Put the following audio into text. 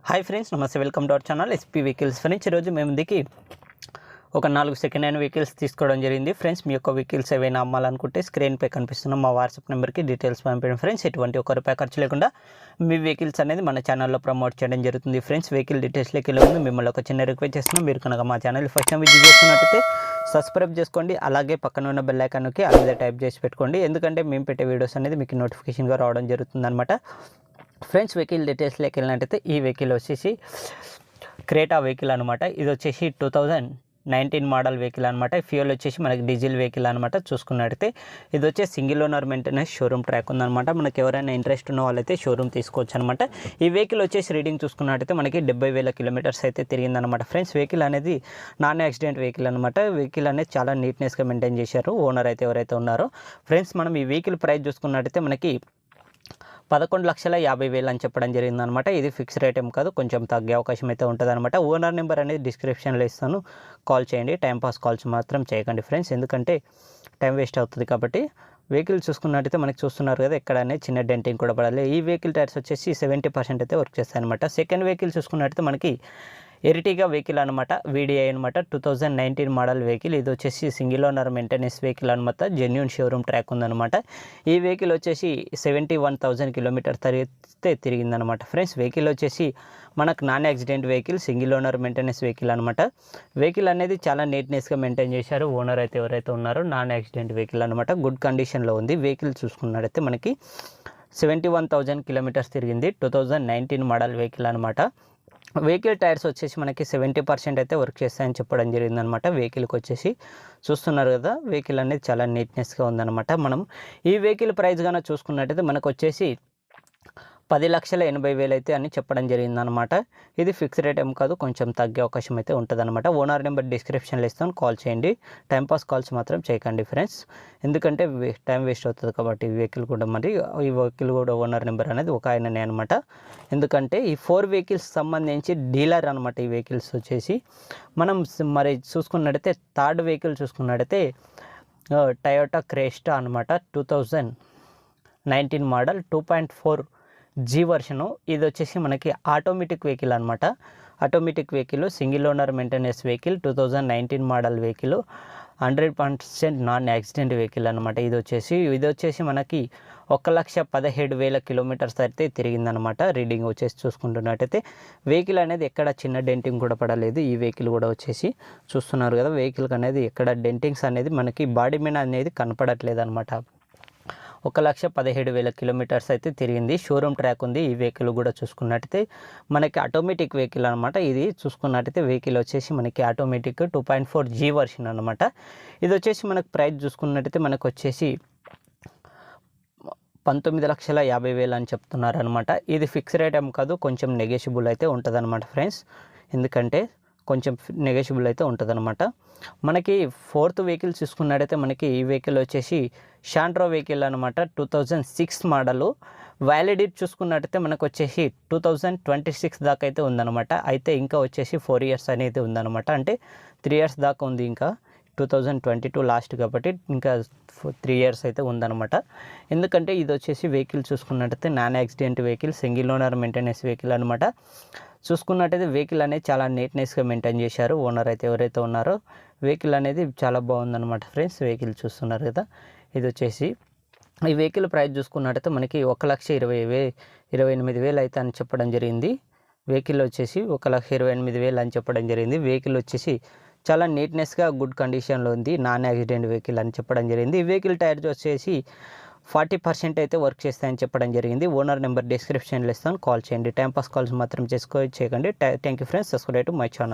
Hi friends, నమస్తే. Welcome to our channel SP vehicles. Friends, ఈరోజు మేము ముందుకి ఒక 4 సెకండ్ హ్యాండ్ వెహికల్స్ తీసుకోవడం జరిగింది. ఫ్రెండ్స్, మీ యొక్క వెహికల్స్ ఏవైనా అమ్మాలనుకుంటే స్క్రీన్పై కనిపిస్తున్న మా వాట్సాప్ నెంబర్కి డీటెయిల్స్ పంపించండి. ఫ్రెండ్స్, ఎటువంటి ఒక్క రూపాయి ఖర్చు లేకుండా మీ వెహికల్స్ అనేది మన ఛానల్లో ప్రమోట్ చేయడం జరుగుతుంది. ఫ్రెండ్స్, వెహికల్ డీటెయిల్స్లోకి వెళ్ళే ముందు మిమ్మల్ని ఒక చిన్న రిక్వెస్ట్ చేస్తున్నాం. మీరు కనుక మా ఛానల్ ఫస్ట్ టైం విజిట్ చేస్తున్నట్టయితే సబ్స్క్రైబ్ చేసుకోండి. అలాగే పక్కన ఉన్న బెల్ ఐకాన్కి అలాగే టైప్ చేసి పెట్టుకోండి. ఎందుకంటే మేము పెట్టే వీడియోస్ అనేది మీకు నోటిఫికేషన్గా రావడం జరుగుతుంది అనమాట. ఫ్రెండ్స్, వెహికల్ డీటెయిల్స్లోకి వెళ్ళినట్టయితే ఈ వెహికల్ వచ్చేసి క్రేటా వెహికల్ అనమాట. ఇది వచ్చేసి 2019 మోడల్ వెహికల్ అనమాట. ఫ్యూయల్ వచ్చేసి మనకి డీజిల్ వెహికల్ అనమాట. చూసుకున్నట్టయితే ఇది వచ్చే single owner maintenance showroom track ఉందన్నమాట. మనకి ఎవరైనా ఇంట్రెస్ట్ ఉన్న వాళ్ళైతే షోరూమ్ తీసుకోవచ్చు అనమాట. ఈ వెహికల్ వచ్చేసి రీడింగ్ చూసుకున్నట్టయితే మనకి 70,000 కిలోమీటర్స్ అయితే తిరిగిందనమాట. ఫ్రెండ్స్, వెహికల్ అనేది నాన్ యాక్సిడెంట్ వెహికల్ అనమాట. వెహికల్ అనేది చాలా నీట్నెస్గా మెయింటైన్ చేశారు ఓనర్ అయితే ఎవరైతే ఉన్నారో. ఫ్రెండ్స్, మనం ఈ వెహికల్ ప్రైస్ చూసుకున్నట్టయితే మనకి 11,50,000 అని చెప్పడం జరిగిందనమాట. ఇది ఫిక్స్ రేట్ ఏం కాదు, కొంచెం తగ్గే అవకాశం అయితే ఉంటుంది అనమాట. ఓనర్ నెంబర్ అనేది డిస్క్రిప్షన్లో ఇస్తాను, కాల్ చేయండి. టైంపాస్ కాల్స్ మాత్రం చేయకండి ఫ్రెండ్స్, ఎందుకంటే టైం వేస్ట్ అవుతుంది కాబట్టి. వెహికల్ చూసుకున్నట్టయితే మనకి చూస్తున్నారు కదా, ఎక్కడనే చిన్న డెంటింగ్ కూడా పడాలి. ఈ వెహికల్ టైర్స్ వచ్చేసి 70% అయితే వర్క్ చేస్తాయి అనమాట. సెకండ్ వెహికల్ చూసుకున్నట్టయితే మనకి ఎర్టిగా వెహికల్ అనమాట, VDI అనమాట. 2019 మోడల్ వెహికల్. ఇది వచ్చేసి సింగిల్ ఓనర్ మెయింటెనెన్స్ వెహికల్ అనమాట. జెన్యూన్ షోరూమ్ ట్రాక్ ఉందన్నమాట. ఈ వెహికల్ వచ్చేసి 71,000 కిలోమీటర్ తిరిగిందనమాట. ఫ్రెండ్స్, వెహికల్ వచ్చేసి మనకు non accident vehicle, single owner maintenance vehicle అనమాట. వెహికల్ అనేది చాలా నీట్నెస్గా మెయింటైన్ చేశారు ఓనర్ అయితే ఎవరైతే ఉన్నారో. నాన్ యాక్సిడెంట్ వెహికల్ అనమాట. గుడ్ కండిషన్లో ఉంది. వెహికల్ చూసుకున్నట్టయితే మనకి 71,000 కిలోమీటర్స్ తిరిగింది. 2019 మోడల్ వెహికల్ అనమాట. వెహికల్ టైర్స్ వచ్చేసి మనకి 70% అయితే వర్క్ చేస్తాయని చెప్పడం జరిగిందనమాట. వెహికల్కి వచ్చేసి చూస్తున్నారు కదా, వెహికల్ అనేది చాలా నీట్నెస్గా ఉందన్నమాట. మనం ఈ వెహికల్ ప్రైస్ కానీ చూసుకున్నట్టయితే మనకు వచ్చేసి 10,80,000 అయితే అని చెప్పడం జరిగిందనమాట. ఇది ఫిక్స్ రేట్ ఏం కాదు, కొంచెం తగ్గే అవకాశం అయితే ఉంటుంది అనమాట. ఓనర్ నెంబర్ డిస్క్రిప్షన్లో ఇస్తాను, కాల్ చేయండి. టైంపాస్ కాల్స్ మాత్రం చేయకండి ఫ్రెండ్స్, ఎందుకంటే టైం వేస్ట్ అవుతుంది కాబట్టి. ఈ వెహికల్ కూడా ఈ వెహికల్ కూడా ఓనర్ నెంబర్ అనేది ఒక ఆయననే అనమాట. ఎందుకంటే ఈ 4 వెహికల్స్ సంబంధించి డీలర్ అనమాట. ఈ వెహికల్స్ వచ్చేసి మనం మరి చూసుకున్నట్టయితే థర్డ్ వెహికల్ చూసుకున్నట్టయితే టయోటా క్రెస్టా అనమాట. 2019 మోడల్ 2.4G వర్షను. ఇది వచ్చేసి మనకి ఆటోమేటిక్ వెహికల్ అనమాట. Automatic vehicle, single owner maintenance vehicle, 2019 model vehicle, 100% non accident vehicle అనమాట. ఇది వచ్చేసి మనకి 1,17,000 కిలోమీటర్స్ అయితే తిరిగిందనమాట. రీడింగ్ వచ్చేసి చూసుకుంటున్నట్టయితే వెహికల్ అనేది ఎక్కడ చిన్న డెంటింగ్ కూడా పడలేదు. ఈ వెహికల్ కూడా వచ్చేసి చూస్తున్నారు కదా, వెహికల్ అనేది ఎక్కడ డెంటింగ్స్ అనేది మనకి బాడీ మీద అనేది కనపడట్లేదు అనమాట. 1,17,000 కిలోమీటర్స్ అయితే తిరిగింది. షోరూమ్ ట్రాక్ ఉంది. ఈ వెహికల్ కూడా చూసుకున్నట్టయితే మనకి ఆటోమేటిక్ వెహికల్ అనమాట. ఇది చూసుకున్నట్టయితే వెహికల్ వచ్చేసి మనకి ఆటోమేటిక్ 2.4G వర్షన్ అనమాట. ఇది వచ్చేసి మనకు ప్రైస్ చూసుకున్నట్టయితే మనకు వచ్చేసి 19,50,000 అని చెప్తున్నారు అనమాట. ఇది ఫిక్స్ రేట్ ఏం కాదు, కొంచెం నెగోషియబుల్ అయితే ఉంటుంది అనమాట ఫ్రెండ్స్, ఎందుకంటే కొంచెం నెగోషియబుల్ అయితే ఉంటుంది అనమాట. మనకి ఫోర్త్ వెహికల్ చూసుకున్నట్టయితే మనకి ఈ వెహికల్ వచ్చేసి శాంట్రో వెహికల్ అనమాట. 2006 మోడలు. వ్యాలిడిటీ చూసుకున్నట్టయితే మనకు వచ్చేసి 2026 దాకా అయితే ఉందన్నమాట. అయితే ఇంకా వచ్చేసి 4 ఇయర్స్ అనేది ఉందన్నమాట. అంటే 3 ఇయర్స్ దాకా ఉంది. ఇంకా 2022 లాస్ట్ కాబట్టి ఇంకా 3 ఇయర్స్ అయితే ఉందన్నమాట. ఎందుకంటే ఇది వచ్చేసి వెహికల్ చూసుకున్నట్టయితే non accident vehicle, single owner maintenance vehicle అనమాట. చూసుకున్నట్టయితే వెహికల్ అనేది చాలా నీట్నెస్గా మెయింటైన్ చేశారు ఓనర్ అయితే ఎవరైతే ఉన్నారో. వెహికల్ అనేది చాలా బాగుందన్నమాట ఫ్రెండ్స్. వెహికల్ చూస్తున్నారు కదా, ఇది వచ్చేసి ఈ వెహికల్ ప్రైస్ చూసుకున్నట్టయితే మనకి 1,28,000 అయితే అని చెప్పడం జరిగింది. వెహికల్ వచ్చేసి 1,28,000 అని చెప్పడం జరిగింది. వెహికల్ వచ్చేసి చాలా నీట్నెస్గా గుడ్ కండిషన్లో ఉంది, నాన్ యాక్సిడెంట్ వెహికల్ అని చెప్పడం జరిగింది. ఈ వెహికల్ టైర్స్ వచ్చేసి 40% అయితే వర్క్ చేస్తాయని చెప్పడం జరిగింది. ఓనర్ నెంబర్ డిస్క్రిప్షన్లో ఇస్తాను, కాల్ చేయండి. టైంపాస్ కాల్స్ మాత్రం చేయకండి. Thank you friends. Subscribe to my channel.